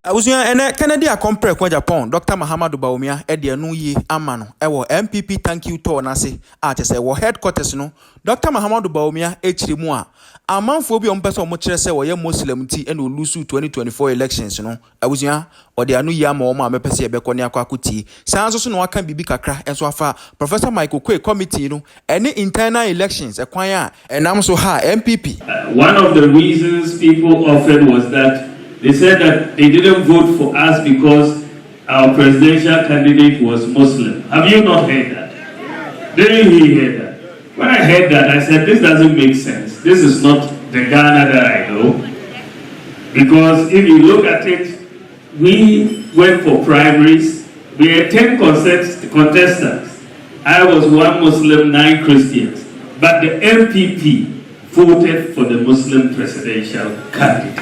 Awusia ene Kennedy akompre kwa Agyapong Dr. Bawumia ede anu yi amano ewo NPP thank you tour na se a chese wo headquarters no Dr. Bawumia echiri mu a amanfo bi ompese omo kire se wo ye Muslim ti ene olusu 2024 elections no awusia ode anu yi ama omo amepese e bekọ ne akwakuti sanso so no aka bibi kakra enso afa Professor Oquaye committee no ene internal elections ekwan a enam so ha NPP. One of the reasons people offered was that they said that they didn't vote for us because our presidential candidate was Muslim. Have you not heard that? Didn't you hear that? When I heard that, I said, this doesn't make sense. This is not the Ghana that I know. Because if you look at it, we went for primaries. We had 10 contestants. I was 1 Muslim, 9 Christians. But the NPP voted for the Muslim presidential candidate.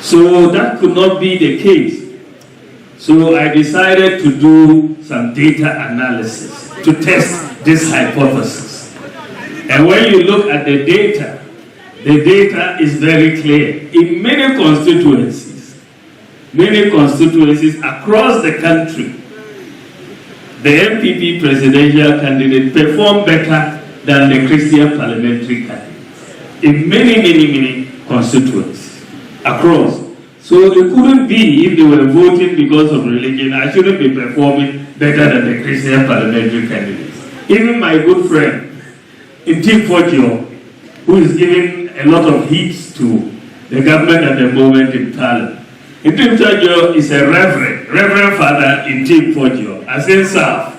So that could not be the case. So I decided to do some data analysis to test this hypothesis. And when you look at the data is very clear. In many constituencies across the country, the NPP presidential candidate performed better than the Christian parliamentary candidate. In many constituencies across. So it couldn't be, if they were voting because of religion, I shouldn't be performing better than the Christian parliamentary candidates. Even my good friend, Intim Fodjo, who is giving a lot of heat to the government at the moment in Parliament. Intim Fodjo is a Reverend Father Intim Fodjo, as in South.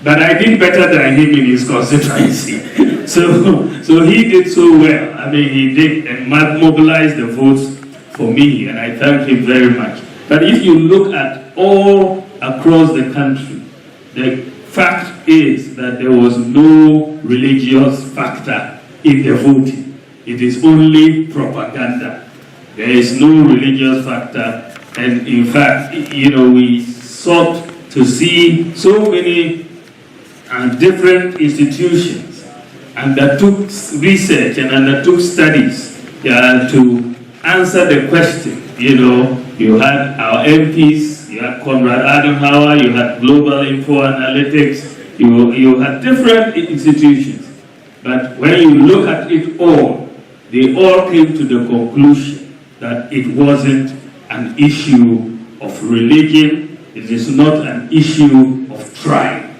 But I did better than him in his constituency. So he did so well. I mean, he did and mobilized the votes for me, and I thank him very much. But if you look at all across the country, the fact is that there was no religious factor in the voting. It is only propaganda. There is no religious factor, and in fact, we sought to see so many different institutions undertook research and undertook studies to answer the question. You had our MPs, you had Conrad Adom, you had Global Info Analytics, you had different institutions. But when you look at it all, they all came to the conclusion that it wasn't an issue of religion, it is not an issue of tribe.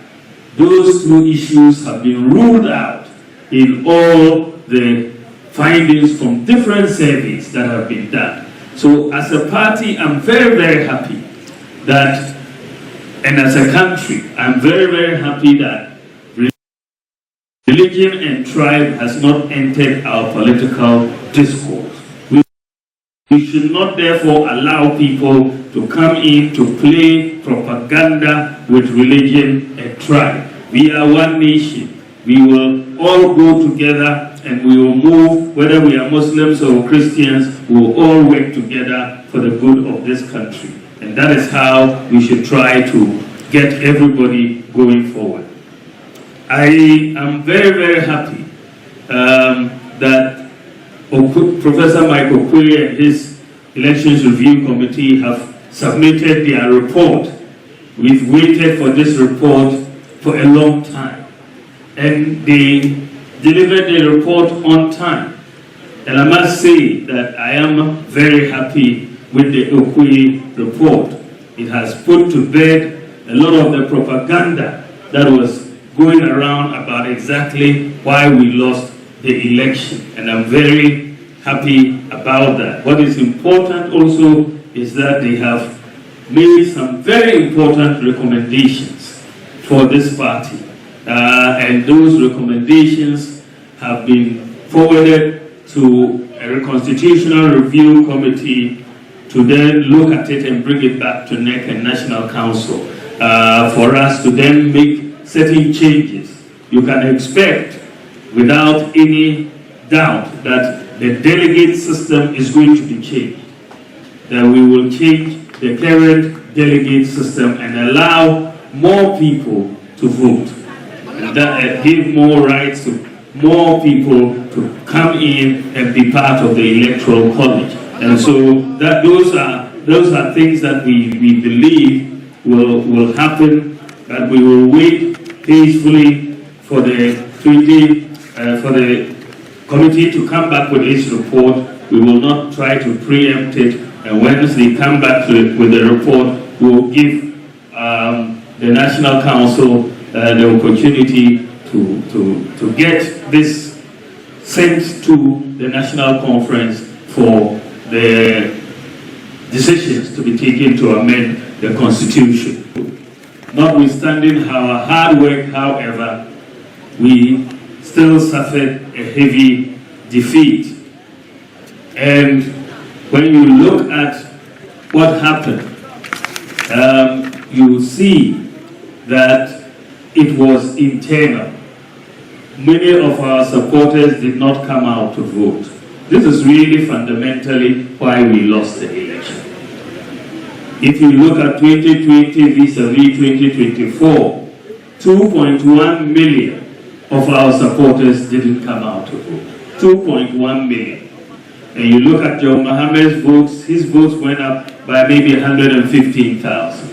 Those two issues have been ruled out in all the findings from different surveys that have been done. So as a party, I'm very happy that, and as a country, I'm very happy that religion and tribe has not entered our political discourse. We should not therefore allow people to come in to play propaganda with religion and tribe. We are one nation. We will all go together and we will move, whether we are Muslims or Christians, we will all work together for the good of this country. And that is how we should try to get everybody going forward. I am very happy that Professor Oquaye and his Elections Review Committee have submitted their report. We've waited for this report for a long time. And they delivered the report on time. And I must say that I am very happy with the Oquaye report. It has put to bed a lot of the propaganda that was going around about exactly why we lost the election. And I'm very happy about that. What is important also is that they have made some very important recommendations for this party. And those recommendations have been forwarded to a constitutional review committee to then look at it and bring it back to NEC and National Council for us to then make certain changes. You can expect, without any doubt, that the delegate system is going to be changed. That we will change the current delegate system and allow more people to vote. That give more rights to more people to come in and be part of the Electoral College. And so those are things that we believe will happen, that we will wait peacefully for the committee to come back with its report. We will not try to preempt it, and once they come back with the report, we will give the National Council the opportunity to get this sent to the National Conference for the decisions to be taken to amend the Constitution. Notwithstanding our hard work, however, we still suffered a heavy defeat. And when you look at what happened, you see that it was internal. Many of our supporters did not come out to vote. This is really fundamentally why we lost the election. If you look at 2020 vis-a-vis 2024, 2.1 million of our supporters didn't come out to vote. 2.1 million. And you look at John Mohammed's votes, his votes went up by maybe 115,000.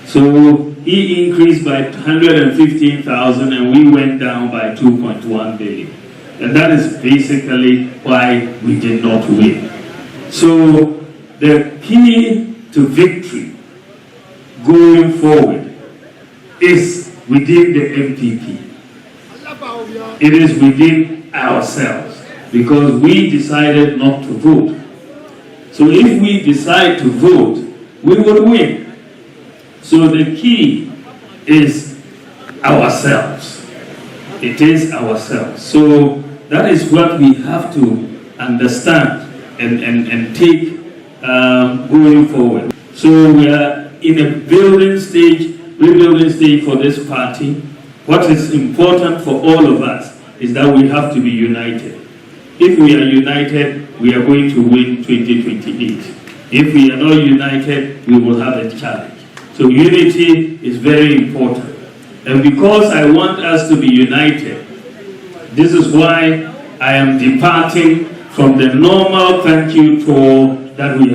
So he increased by 115,000 and we went down by 2.1 billion. And that is basically why we did not win. So the key to victory going forward is within the NPP. It is within ourselves, because we decided not to vote. So if we decide to vote, we will win. So the key is ourselves. It is ourselves. So that is what we have to understand and take going forward. So we are in a rebuilding stage for this party. What is important for all of us is that we have to be united. If we are united, we are going to win 2028. If we are not united, we will have a challenge. So unity is very important. And because I want us to be united, this is why I am departing from the normal thank you tour that we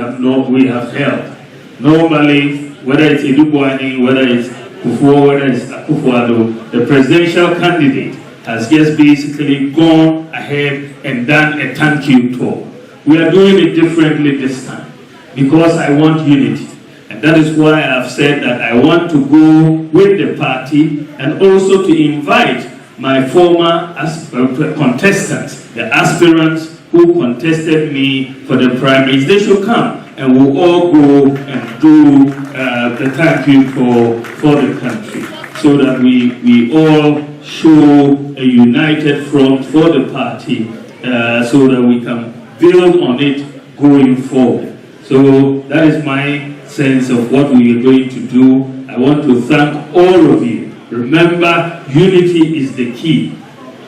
have held. Normally, whether it's Edubwani, whether it's Kufuor, whether it's Akufo-Addo, the presidential candidate has just basically gone ahead and done a thank you tour. We are doing it differently this time because I want unity. And that is why I have said that I want to go with the party and also to invite my former contestants, the aspirants who contested me for the primaries. They should come and we'll all go and do the thank you for the country, so that we all show a united front for the party, so that we can build on it going forward. So that is my sense of what we are going to do. I want to thank all of you. Remember, unity is the key.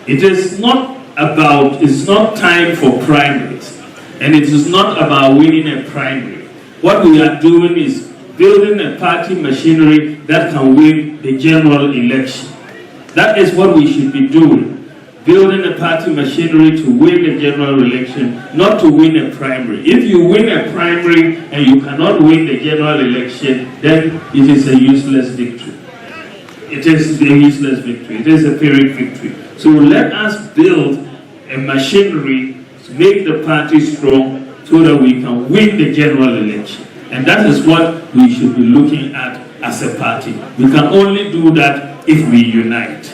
It's not time for primaries, and it is not about winning a primary. What we are doing is building a party machinery that can win the general election. That is what we should be doing. Building a party machinery to win the general election, not to win a primary. If you win a primary and you cannot win the general election, then it is a useless victory. It is a useless victory. It is a Pyrrhic victory. So let us build a machinery to make the party strong so that we can win the general election. And that is what we should be looking at as a party. We can only do that if we unite.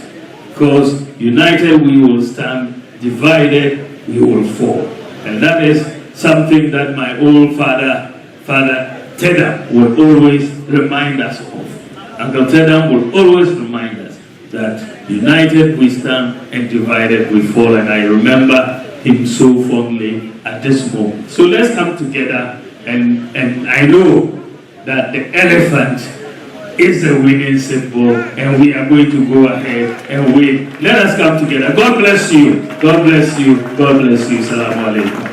Because united we will stand, divided we will fall. And that is something that my old father Tedam would always remind us of. Uncle Tedam would always remind us that united we stand and divided we fall. And I remember him so fondly at this moment. So let's come together, and I know that the elephant is the winning symbol, and we are going to go ahead and win. Let us come together. God bless you. God bless you. God bless you. Assalamu alaikum.